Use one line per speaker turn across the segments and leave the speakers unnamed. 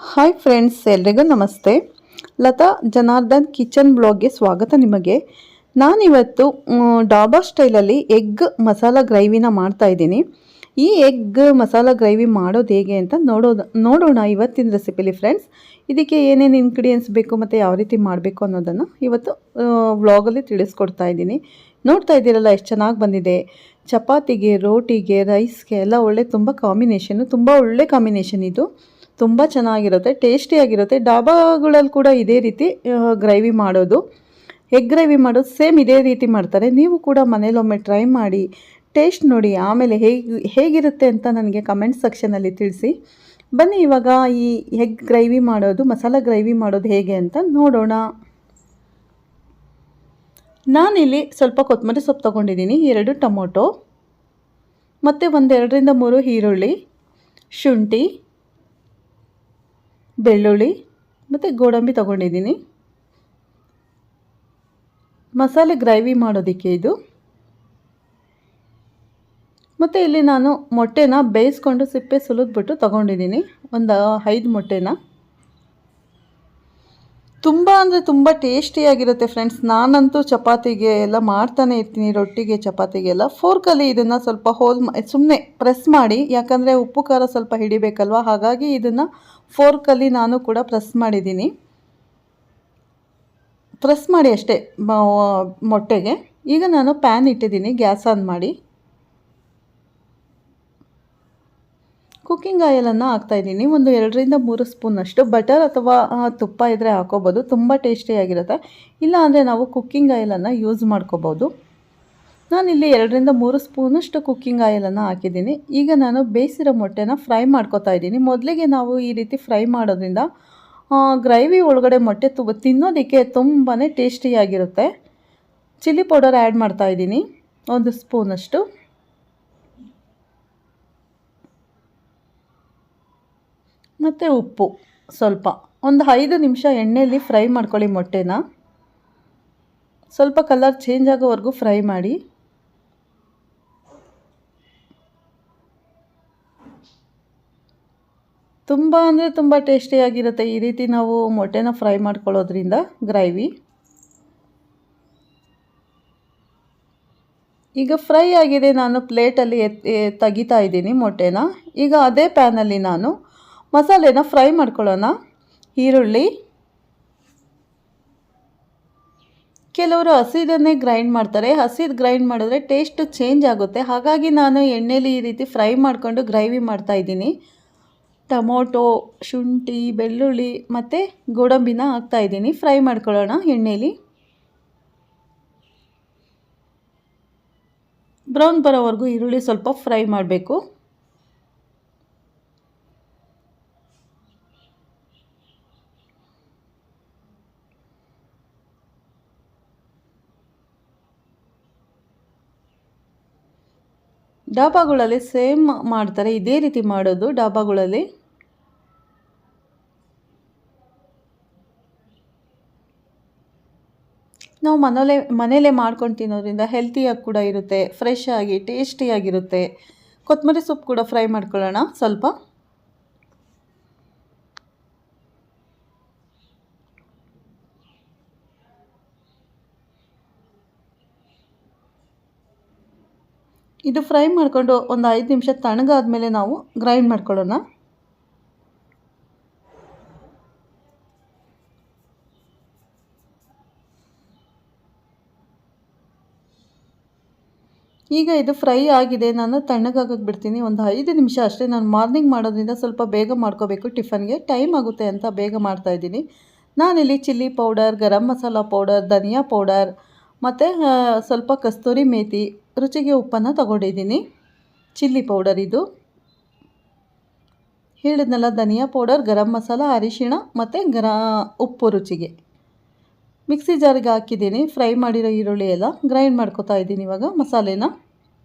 Hi friends, ಎಲ್ರಿಗೂ ನಮಸ್ತೆ. Lata Janardhan kitchen ಬ್ಲಾಗ್ಗೆ ಸ್ವಾಗತ ನಿಮಗೆ. ನಾನಿವತ್ತು ಡಾಬಾ ಸ್ಟೈಲಲ್ಲಿ ಎಗ್ ಮಸಾಲ ಗ್ರೇವಿನ ಮಾಡ್ತಾ ಇದ್ದೀನಿ. ಈ ಎಗ್ ಮಸಾಲ ಗ್ರೇವಿ ಮಾಡೋದು ಹೇಗೆ ಅಂತ ನೋಡೋಣ ಇವತ್ತಿನ ರೆಸಿಪಿಲಿ ಫ್ರೆಂಡ್ಸ್. ಇದಕ್ಕೆ ಏನೇನು ಇಂಗ್ರೀಡಿಯೆಂಟ್ಸ್ ಬೇಕು ಮತ್ತು ಯಾವ ರೀತಿ ಮಾಡಬೇಕು ಅನ್ನೋದನ್ನು ಇವತ್ತು ವ್ಲಾಗಲ್ಲಿ ತಿಳಿಸ್ಕೊಡ್ತಾ ಇದ್ದೀನಿ. ನೋಡ್ತಾ ಇದ್ದೀರಲ್ಲ ಎಷ್ಟು ಚೆನ್ನಾಗಿ ಬಂದಿದೆ. ಚಪಾತಿಗೆ, ರೋಟಿಗೆ, ರೈಸ್ಗೆ ಎಲ್ಲ ತುಂಬ ಒಳ್ಳೆ ಕಾಂಬಿನೇಷನ್ ಇದು. ತುಂಬ ಚೆನ್ನಾಗಿರುತ್ತೆ, ಟೇಸ್ಟಿಯಾಗಿರುತ್ತೆ. ಡಾಬಾಗಳಲ್ಲಿ ಕೂಡ ಇದೇ ರೀತಿ ಗ್ರೇವಿ ಮಾಡೋದು, ಎಗ್ ಗ್ರೇವಿ ಮಾಡೋದು ಸೇಮ್ ಇದೇ ರೀತಿ ಮಾಡ್ತಾರೆ. ನೀವು ಕೂಡ ಮನೇಲೊಮ್ಮೆ ಟ್ರೈ ಮಾಡಿ ಟೇಸ್ಟ್ ನೋಡಿ, ಆಮೇಲೆ ಹೇಗಿರುತ್ತೆ ಅಂತ ನನಗೆ ಕಮೆಂಟ್ ಸೆಕ್ಷನಲ್ಲಿ ತಿಳಿಸಿ. ಬನ್ನಿ ಇವಾಗ ಈ ಎಗ್ ಗ್ರೇವಿ ಮಾಡೋದು, ಮಸಾಲ ಗ್ರೇವಿ ಮಾಡೋದು ಹೇಗೆ ಅಂತ ನೋಡೋಣ. ನಾನಿಲ್ಲಿ ಸ್ವಲ್ಪ ಕೊತ್ತಂಬರಿ ಸೊಪ್ಪು ತೊಗೊಂಡಿದ್ದೀನಿ, 2 ಟೊಮೊಟೊ ಮತ್ತು 2ರಿಂದ 3 ಈರುಳ್ಳಿ, ಶುಂಠಿ, ಬೆಳ್ಳುಳ್ಳಿ ಮತ್ತು ಗೋಡಂಬಿ ತೊಗೊಂಡಿದ್ದೀನಿ. ಮಸಾಲೆ ಗ್ರೇವಿ ಮಾಡೋದಕ್ಕೆ ಇದು. ಮತ್ತು ಇಲ್ಲಿ ನಾನು ಮೊಟ್ಟೆನ ಬೇಯಿಸ್ಕೊಂಡು ಸಿಪ್ಪೆ ಸುಲಿದ್ಬಿಟ್ಟು ತೊಗೊಂಡಿದ್ದೀನಿ, ಒಂದು 5 ಮೊಟ್ಟೆನ. ತುಂಬ ಟೇಸ್ಟಿಯಾಗಿರುತ್ತೆ ಫ್ರೆಂಡ್ಸ್. ನಾನಂತೂ ಚಪಾತಿಗೆ ಎಲ್ಲ ಮಾಡ್ತಾನೆ ಇರ್ತೀನಿ, ರೊಟ್ಟಿಗೆ ಚಪಾತಿಗೆಲ್ಲ. ಫೋರ್ಕಲ್ಲಿ ಇದನ್ನು ಸ್ವಲ್ಪ ಸುಮ್ಮನೆ ಪ್ರೆಸ್ ಮಾಡಿ, ಯಾಕಂದರೆ ಉಪ್ಪು ಖಾರ ಸ್ವಲ್ಪ ಹಿಡಿಬೇಕಲ್ವ, ಹಾಗಾಗಿ ಇದನ್ನು ಫೋರ್ಕಲ್ಲಿ ನಾನು ಕೂಡ ಪ್ರೆಸ್ ಮಾಡಿದ್ದೀನಿ. ಪ್ರೆಸ್ ಮಾಡಿ ಅಷ್ಟೇ ಮೊಟ್ಟೆಗೆ. ಈಗ ನಾನು ಪ್ಯಾನ್ ಇಟ್ಟಿದ್ದೀನಿ, ಗ್ಯಾಸ್ ಆನ್ ಮಾಡಿ. ಕುಕ್ಕಿಂಗ್ ಆಯಿಲನ್ನು ಹಾಕ್ತಾಯಿದ್ದೀನಿ, ಒಂದು 2ರಿಂದ 3 ಸ್ಪೂನಷ್ಟು. ಬಟರ್ ಅಥವಾ ತುಪ್ಪ ಇದ್ದರೆ ಹಾಕೋಬೋದು, ತುಂಬ ಟೇಸ್ಟಿಯಾಗಿರುತ್ತೆ. ಇಲ್ಲ ಅಂದರೆ ನಾವು ಕುಕ್ಕಿಂಗ್ ಆಯಿಲನ್ನು ಯೂಸ್ ಮಾಡ್ಕೋಬೋದು. ನಾನಿಲ್ಲಿ 2ರಿಂದ 3 ಸ್ಪೂನಷ್ಟು ಕುಕ್ಕಿಂಗ್ ಆಯಿಲನ್ನು ಹಾಕಿದ್ದೀನಿ. ಈಗ ನಾನು ಬೇಯಿಸಿರೋ ಮೊಟ್ಟೆನ ಫ್ರೈ ಮಾಡ್ಕೊತಾ ಇದ್ದೀನಿ. ಮೊದಲಿಗೆ ನಾವು ಈ ರೀತಿ ಫ್ರೈ ಮಾಡೋದ್ರಿಂದ ಗ್ರೇವಿ ಒಳಗಡೆ ಮೊಟ್ಟೆ ತಿನ್ನೋದಕ್ಕೆ ತುಂಬಾ ಟೇಸ್ಟಿಯಾಗಿರುತ್ತೆ. ಚಿಲ್ಲಿ ಪೌಡರ್ ಆ್ಯಡ್ ಮಾಡ್ತಾಯಿದ್ದೀನಿ, 1 ಸ್ಪೂನಷ್ಟು. ಮತ್ತು ಉಪ್ಪು ಸ್ವಲ್ಪ. ಒಂದು 5 ನಿಮಿಷ ಎಣ್ಣೆಯಲ್ಲಿ ಫ್ರೈ ಮಾಡ್ಕೊಳ್ಳಿ ಮೊಟ್ಟೆನ. ಸ್ವಲ್ಪ ಕಲರ್ ಚೇಂಜ್ ಆಗೋವರೆಗೂ ಫ್ರೈ ಮಾಡಿ. ತುಂಬ ಟೇಸ್ಟಿಯಾಗಿರುತ್ತೆ ಈ ರೀತಿ ನಾವು ಮೊಟ್ಟೆನ ಫ್ರೈ ಮಾಡ್ಕೊಳ್ಳೋದ್ರಿಂದ ಗ್ರೇವಿ. ಈಗ ಫ್ರೈ ಆಗಿದೆ, ನಾನು ಪ್ಲೇಟಲ್ಲಿ ತೆಗಿತಾ ಇದ್ದೀನಿ ಮೊಟ್ಟೆನ. ಈಗ ಅದೇ ಪ್ಯಾನಲ್ಲಿ ನಾನು ಮಸಾಲೆನ ಫ್ರೈ ಮಾಡ್ಕೊಳ್ಳೋಣ. ಈರುಳ್ಳಿ, ಕೆಲವರು ಹಸಿದನ್ನೇ ಗ್ರೈಂಡ್ ಮಾಡ್ತಾರೆ. ಹಸಿದು ಗ್ರೈಂಡ್ ಮಾಡಿದ್ರೆ ಟೇಸ್ಟ್ ಚೇಂಜ್ ಆಗುತ್ತೆ, ಹಾಗಾಗಿ ನಾನು ಎಣ್ಣೆಲಿ ಈ ರೀತಿ ಫ್ರೈ ಮಾಡಿಕೊಂಡು ಗ್ರೇವಿ ಮಾಡ್ತಾಯಿದ್ದೀನಿ. ಟೊಮೊಟೊ, ಶುಂಠಿ, ಬೆಳ್ಳುಳ್ಳಿ ಮತ್ತು ಗೋಡಂಬಿನ ಹಾಕ್ತಾಯಿದ್ದೀನಿ. ಫ್ರೈ ಮಾಡ್ಕೊಳ್ಳೋಣ ಎಣ್ಣೆಲಿ. ಬ್ರೌನ್ ಬರೋವರೆಗೂ ಈರುಳ್ಳಿ ಸ್ವಲ್ಪ ಫ್ರೈ ಮಾಡಬೇಕು. ಡಾಬಾಗಳಲ್ಲಿ ಸೇಮ್ ಮಾಡ್ತಾರೆ, ಇದೇ ರೀತಿ ಮಾಡೋದು ಡಾಬಾಗಳಲ್ಲಿ. ನಾವು ಮನೇಲೇ ಮಾಡ್ಕೊಂಡು ತಿನ್ನೋದ್ರಿಂದ ಹೆಲ್ತಿಯಾಗಿ ಕೂಡ ಇರುತ್ತೆ, ಫ್ರೆಶ್ ಆಗಿ ಟೇಸ್ಟಿಯಾಗಿರುತ್ತೆ. ಕೊತ್ತಂಬರಿ ಸೊಪ್ಪು ಕೂಡ ಫ್ರೈ ಮಾಡ್ಕೊಳ್ಳೋಣ ಸ್ವಲ್ಪ. ಇದು ಫ್ರೈ ಮಾಡಿಕೊಂಡು ಒಂದು 5 ನಿಮಿಷ ತಣ್ಣಗಾದ್ಮೇಲೆ ನಾವು ಗ್ರೈಂಡ್ ಮಾಡ್ಕೊಳ್ಳೋಣ. ಈಗ ಇದು ಫ್ರೈ ಆಗಿದೆ, ನಾನು ತಣ್ಣಗಾಗಕ್ಕೆ ಬಿಡ್ತೀನಿ. ಒಂದು 5 ನಿಮಿಷ ಅಷ್ಟೇ. ನಾನು ಮಾರ್ನಿಂಗ್ ಮಾಡೋದ್ರಿಂದ ಸ್ವಲ್ಪ ಬೇಗ ಮಾಡ್ಕೋಬೇಕು, ಟಿಫನ್ಗೆ ಟೈಮ್ ಆಗುತ್ತೆ ಅಂತ ಬೇಗ ಮಾಡ್ತಾಯಿದ್ದೀನಿ. ನಾನಿಲ್ಲಿ chilli powder, garam masala powder, ಧನಿಯಾ ಪೌಡರ್ ಮತ್ತು ಸ್ವಲ್ಪ ಕಸ್ತೂರಿ ಮೇಥಿ, ರುಚಿಗೆ ಉಪ್ಪನ್ನು ತಗೊಂಡಿದ್ದೀನಿ. ಚಿಲ್ಲಿ ಪೌಡರ್ ಇದು ಹೇಳಿದ್ನಲ್ಲ, ಧನಿಯಾ ಪೌಡರ್, ಗರಂ ಮಸಾಲ, ಅರಿಶಿಣ ಮತ್ತು ಉಪ್ಪು ರುಚಿಗೆ. ಮಿಕ್ಸಿ ಜಾರಿಗೆ ಹಾಕಿದ್ದೀನಿ. ಫ್ರೈ ಮಾಡಿರೋ ಈರುಳ್ಳಿ ಎಲ್ಲ ಗ್ರೈಂಡ್ ಮಾಡ್ಕೊತಾ ಇದ್ದೀನಿ. ಇವಾಗ ಮಸಾಲೆನ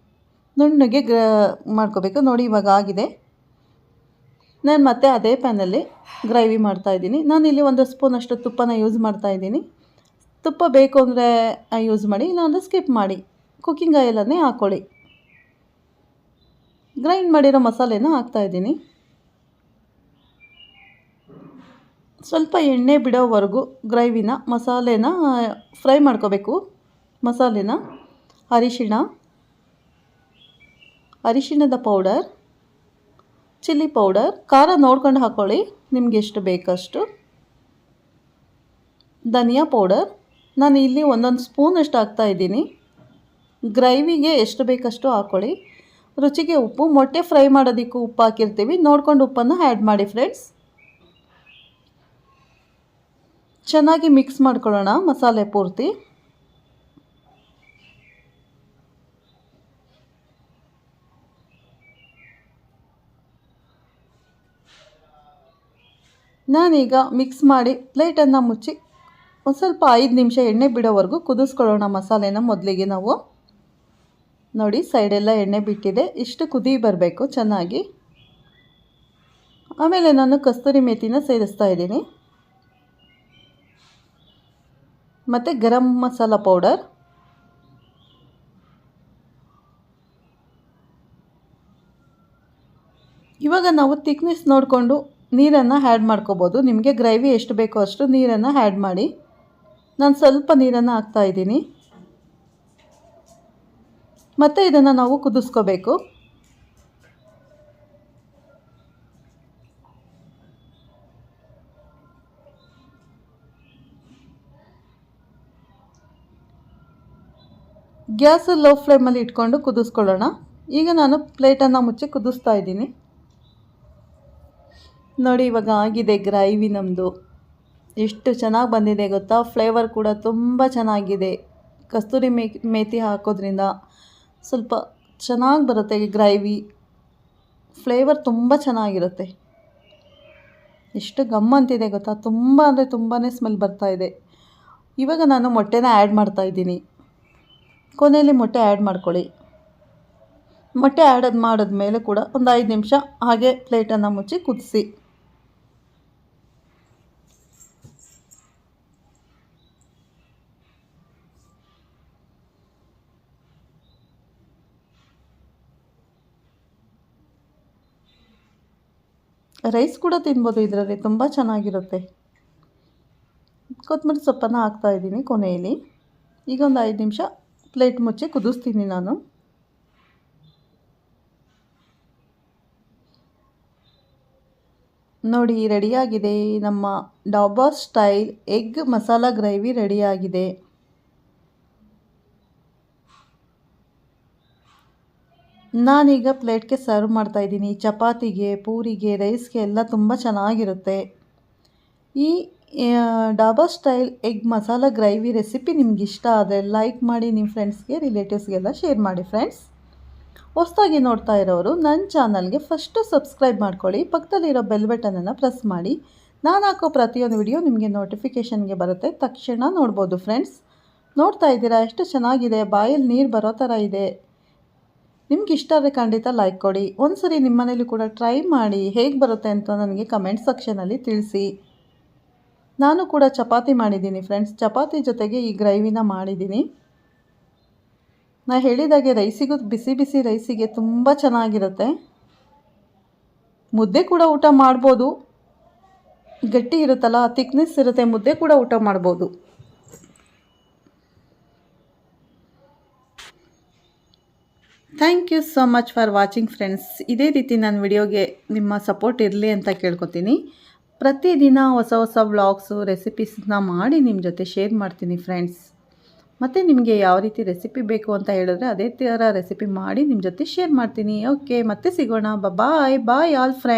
ನುಣ್ಣಗೆ ಮಾಡ್ಕೋಬೇಕು. ನೋಡಿ ಇವಾಗ ಆಗಿದೆ. ನಾನು ಮತ್ತೆ ಅದೇ ಪ್ಯಾನಲ್ಲಿ ಗ್ರೇವಿ ಮಾಡ್ತಾಯಿದ್ದೀನಿ. ನಾನಿಲ್ಲಿ 1 ಸ್ಪೂನಷ್ಟು ತುಪ್ಪನ ಯೂಸ್ ಮಾಡ್ತಾಯಿದ್ದೀನಿ. ತುಪ್ಪ ಬೇಕು ಅಂದರೆ ಯೂಸ್ ಮಾಡಿ, ಇಲ್ಲಾಂದರೆ ಸ್ಕಿಪ್ ಮಾಡಿ. ಕುಕ್ಕಿಂಗ್ ಆಯಿಲನ್ನೇ ಹಾಕ್ಕೊಳ್ಳಿ. ಗ್ರೈಂಡ್ ಮಾಡಿರೋ ಮಸಾಲೆನ ಹಾಕ್ತಾಯಿದ್ದೀನಿ. ಸ್ವಲ್ಪ ಎಣ್ಣೆ ಬಿಡೋವರೆಗೂ ಗ್ರೇವಿನ ಮಸಾಲೆನ ಫ್ರೈ ಮಾಡ್ಕೋಬೇಕು. ಮಸಾಲೆನ ಅರಿಶಿಣದ ಪೌಡರ್, ಚಿಲ್ಲಿ ಪೌಡರ್, ಖಾರ ನೋಡ್ಕೊಂಡು ಹಾಕ್ಕೊಳ್ಳಿ ನಿಮಗೆ ಎಷ್ಟು ಬೇಕಷ್ಟು. ಧನಿಯಾ ಪೌಡರ್ ನಾನು ಇಲ್ಲಿ 1 ಸ್ಪೂನಷ್ಟು ಹಾಕ್ತಾಯಿದ್ದೀನಿ. ಗ್ರೇವಿಗೆ ಎಷ್ಟು ಬೇಕಷ್ಟು ಹಾಕ್ಕೊಳ್ಳಿ. ರುಚಿಗೆ ಉಪ್ಪು, ಮೊಟ್ಟೆ ಫ್ರೈ ಮಾಡೋದಕ್ಕೂ ಉಪ್ಪು ಹಾಕಿರ್ತೀವಿ, ನೋಡ್ಕೊಂಡು ಉಪ್ಪನ್ನು ಆ್ಯಡ್ ಮಾಡಿ ಫ್ರೆಂಡ್ಸ್. ಚೆನ್ನಾಗಿ ಮಿಕ್ಸ್ ಮಾಡ್ಕೊಳ್ಳೋಣ ಮಸಾಲೆ ಪೂರ್ತಿ. ನಾನೀಗ ಮಿಕ್ಸ್ ಮಾಡಿ ಪ್ಲೇಟನ್ನು ಮುಚ್ಚಿ ಒಂದು ಸ್ವಲ್ಪ 5 ನಿಮಿಷ ಎಣ್ಣೆ ಬಿಡೋವರೆಗೂ ಕುದಿಸ್ಕೊಳ್ಳೋಣ ಮಸಾಲೆನ. ಮೊದಲಿಗೆ ನಾವು ನೋಡಿ ಸೈಡೆಲ್ಲ ಎಣ್ಣೆ ಬಿಟ್ಟಿದೆ, ಇಷ್ಟು ಕುದಿ ಬರಬೇಕು ಚೆನ್ನಾಗಿ. ಆಮೇಲೆ ನಾನು ಕಸ್ತೂರಿ ಮೇಥಿನ ಸೇರಿಸ್ತಾ ಇದ್ದೀನಿ, ಮತ್ತು ಗರಂ ಮಸಾಲ ಪೌಡರ್, ಇವಾಗ ನಾವು ಥಿಕ್ನೆಸ್ ನೋಡಿಕೊಂಡು ನೀರನ್ನು ಆ್ಯಡ್ ಮಾಡ್ಕೋಬೋದು. ನಿಮಗೆ ಗ್ರೇವಿ ಎಷ್ಟು ಬೇಕೋ ಅಷ್ಟು ನೀರನ್ನು ಆ್ಯಡ್ ಮಾಡಿ. ನಾನು ಸ್ವಲ್ಪ ನೀರನ್ನು ಹಾಕ್ತಾಯಿದ್ದೀನಿ. ಮತ್ತು ಇದನ್ನು ನಾವು ಕುದಿಸ್ಕೋಬೇಕು. ಗ್ಯಾಸ್ ಲೋ ಫ್ಲೇಮಲ್ಲಿ ಇಟ್ಕೊಂಡು ಕುದಿಸ್ಕೊಳ್ಳೋಣ. ಈಗ ನಾನು ಪ್ಲೇಟನ್ನು ಮುಚ್ಚಿ ಕುದಿಸ್ತಾ ಇದ್ದೀನಿ. ನೋಡಿ ಇವಾಗ ಆಗಿದೆ ಗ್ರೇವಿ ನಮ್ಮದು. ಎಷ್ಟು ಚೆನ್ನಾಗಿ ಬಂದಿದೆ ಗೊತ್ತಾ. ಫ್ಲೇವರ್ ಕೂಡ ತುಂಬ ಚೆನ್ನಾಗಿದೆ. ಕಸ್ತೂರಿ ಮೇಥಿ ಹಾಕೋದ್ರಿಂದ ಸ್ವಲ್ಪ ಚೆನ್ನಾಗಿ ಬರುತ್ತೆ ಗ್ರೇವಿ. ಫ್ಲೇವರ್ ತುಂಬ ಚೆನ್ನಾಗಿರುತ್ತೆ. ಎಷ್ಟು ಗಮ್ಮಂತಿದೆ ಗೊತ್ತಾ. ತುಂಬ ಅಂದರೆ ತುಂಬಾ ಸ್ಮೆಲ್ ಬರ್ತಾಯಿದೆ. ಇವಾಗ ನಾನು ಮೊಟ್ಟೆನ ಆ್ಯಡ್ ಮಾಡ್ತಾಯಿದ್ದೀನಿ. ಕೊನೆಯಲ್ಲಿ ಮೊಟ್ಟೆ ಆ್ಯಡ್ ಮಾಡ್ಕೊಳ್ಳಿ. ಮೊಟ್ಟೆ ಆ್ಯಡ್ ಮಾಡಿದ್ಮೇಲೆ ಕೂಡ ಒಂದು 5 ನಿಮಿಷ ಹಾಗೆ ಪ್ಲೇಟನ್ನು ಮುಚ್ಚಿ ಕುದಿಸಿ. ರೈಸ್ ಕೂಡ ತಿನ್ಬೋದು ಇದರಲ್ಲಿ, ತುಂಬ ಚೆನ್ನಾಗಿರುತ್ತೆ. ಕೊತ್ತಂಬರಿ ಸೊಪ್ಪನ್ನು ಹಾಕ್ತಾಯಿದ್ದೀನಿ ಕೊನೆಯಲ್ಲಿ. ಈಗ ಒಂದು 5 ನಿಮಿಷ ಪ್ಲೇಟ್ ಮುಚ್ಚಿ ಕುದಿಸ್ತೀನಿ ನಾನು. ನೋಡಿ ರೆಡಿಯಾಗಿದೆ ನಮ್ಮ dhaba style egg masala gravy ರೆಡಿಯಾಗಿದೆ. ನಾನೀಗ ಪ್ಲೇಟ್ಗೆ ಸರ್ವ್ ಮಾಡ್ತಾಯಿದ್ದೀನಿ. ಚಪಾತಿಗೆ, ಪೂರಿಗೆ, ರೈಸ್ಗೆ ಎಲ್ಲ ತುಂಬ ಚೆನ್ನಾಗಿರುತ್ತೆ. ಈ dhaba style egg masala gravy recipe ನಿಮ್ಗೆ ಇಷ್ಟ ಆದರೆ ಲೈಕ್ ಮಾಡಿ, ನಿಮ್ಮ ಫ್ರೆಂಡ್ಸ್ಗೆ ರಿಲೇಟಿವ್ಸ್ಗೆಲ್ಲ ಶೇರ್ ಮಾಡಿ ಫ್ರೆಂಡ್ಸ್. ಹೊಸದಾಗಿ ನೋಡ್ತಾ ಇರೋರು ನನ್ನ ಚಾನಲ್ಗೆ ಫಸ್ಟು ಸಬ್ಸ್ಕ್ರೈಬ್ ಮಾಡ್ಕೊಳ್ಳಿ. ಪಕ್ಕದಲ್ಲಿರೋ ಬೆಲ್ ಬಟನನ್ನು ಪ್ರೆಸ್ ಮಾಡಿ. ನಾನು ಹಾಕೋ ಪ್ರತಿಯೊಂದು ವಿಡಿಯೋ ನಿಮಗೆ ನೋಟಿಫಿಕೇಷನ್ಗೆ ಬರುತ್ತೆ, ತಕ್ಷಣ ನೋಡ್ಬೋದು ಫ್ರೆಂಡ್ಸ್. ನೋಡ್ತಾ ಇದ್ದೀರಾ ಎಷ್ಟು ಚೆನ್ನಾಗಿದೆ, ಬಾಯಲ್ಲಿ ನೀರು ಬರೋ ಥರ ಇದೆ. ನಿಮ್ಗೆ ಇಷ್ಟ ಆದರೆ ಖಂಡಿತ ಲೈಕ್ ಕೊಡಿ. ಒಂದು ಸರಿ ನಿಮ್ಮ ಮನೇಲಿ ಕೂಡ ಟ್ರೈ ಮಾಡಿ, ಹೇಗೆ ಬರುತ್ತೆ ಅಂತ ನನಗೆ ಕಮೆಂಟ್ ಸೆಕ್ಷನಲ್ಲಿ ತಿಳಿಸಿ. ನಾನು ಕೂಡ ಚಪಾತಿ ಮಾಡಿದ್ದೀನಿ ಫ್ರೆಂಡ್ಸ್. ಚಪಾತಿ ಜೊತೆಗೆ ಈ ಗ್ರೇವಿನ ಮಾಡಿದ್ದೀನಿ. ನಾನು ಹೇಳಿದಾಗೆ ರೈಸಿಗೂ, ಬಿಸಿ ಬಿಸಿ ರೈಸಿಗೆ ತುಂಬ ಚೆನ್ನಾಗಿರುತ್ತೆ. ಮುದ್ದೆ ಕೂಡ ಊಟ ಮಾಡ್ಬೋದು. ಗಟ್ಟಿ ಇರುತ್ತಲ್ಲ, ಥಿಕ್ನೆಸ್ ಇರುತ್ತೆ, ಮುದ್ದೆ ಕೂಡ ಊಟ ಮಾಡ್ಬೋದು. Thank you so much for watching friends. ಇದೇ ರೀತಿ ನನ್ನ ವಿಡಿಯೋಗೆ ನಿಮ್ಮ ಸಪೋರ್ಟ್ ಇರಲಿ ಅಂತ ಕೇಳ್ಕೊತೀನಿ. ಪ್ರತಿದಿನ ಹೊಸ ಹೊಸ ವ್ಲಾಗ್ಸು, ರೆಸಿಪೀಸ್ನ ಮಾಡಿ ನಿಮ್ಮ ಜೊತೆ ಶೇರ್ ಮಾಡ್ತೀನಿ ಫ್ರೆಂಡ್ಸ್. ಮತ್ತು ನಿಮಗೆ ಯಾವ ರೀತಿ ರೆಸಿಪಿ ಬೇಕು ಅಂತ ಹೇಳಿದ್ರೆ ಅದೇ ಥರ ರೆಸಿಪಿ ಮಾಡಿ ನಿಮ್ಮ ಜೊತೆ ಶೇರ್ ಮಾಡ್ತೀನಿ. ಓಕೆ, ಮತ್ತೆ ಸಿಗೋಣ. Bye all friends.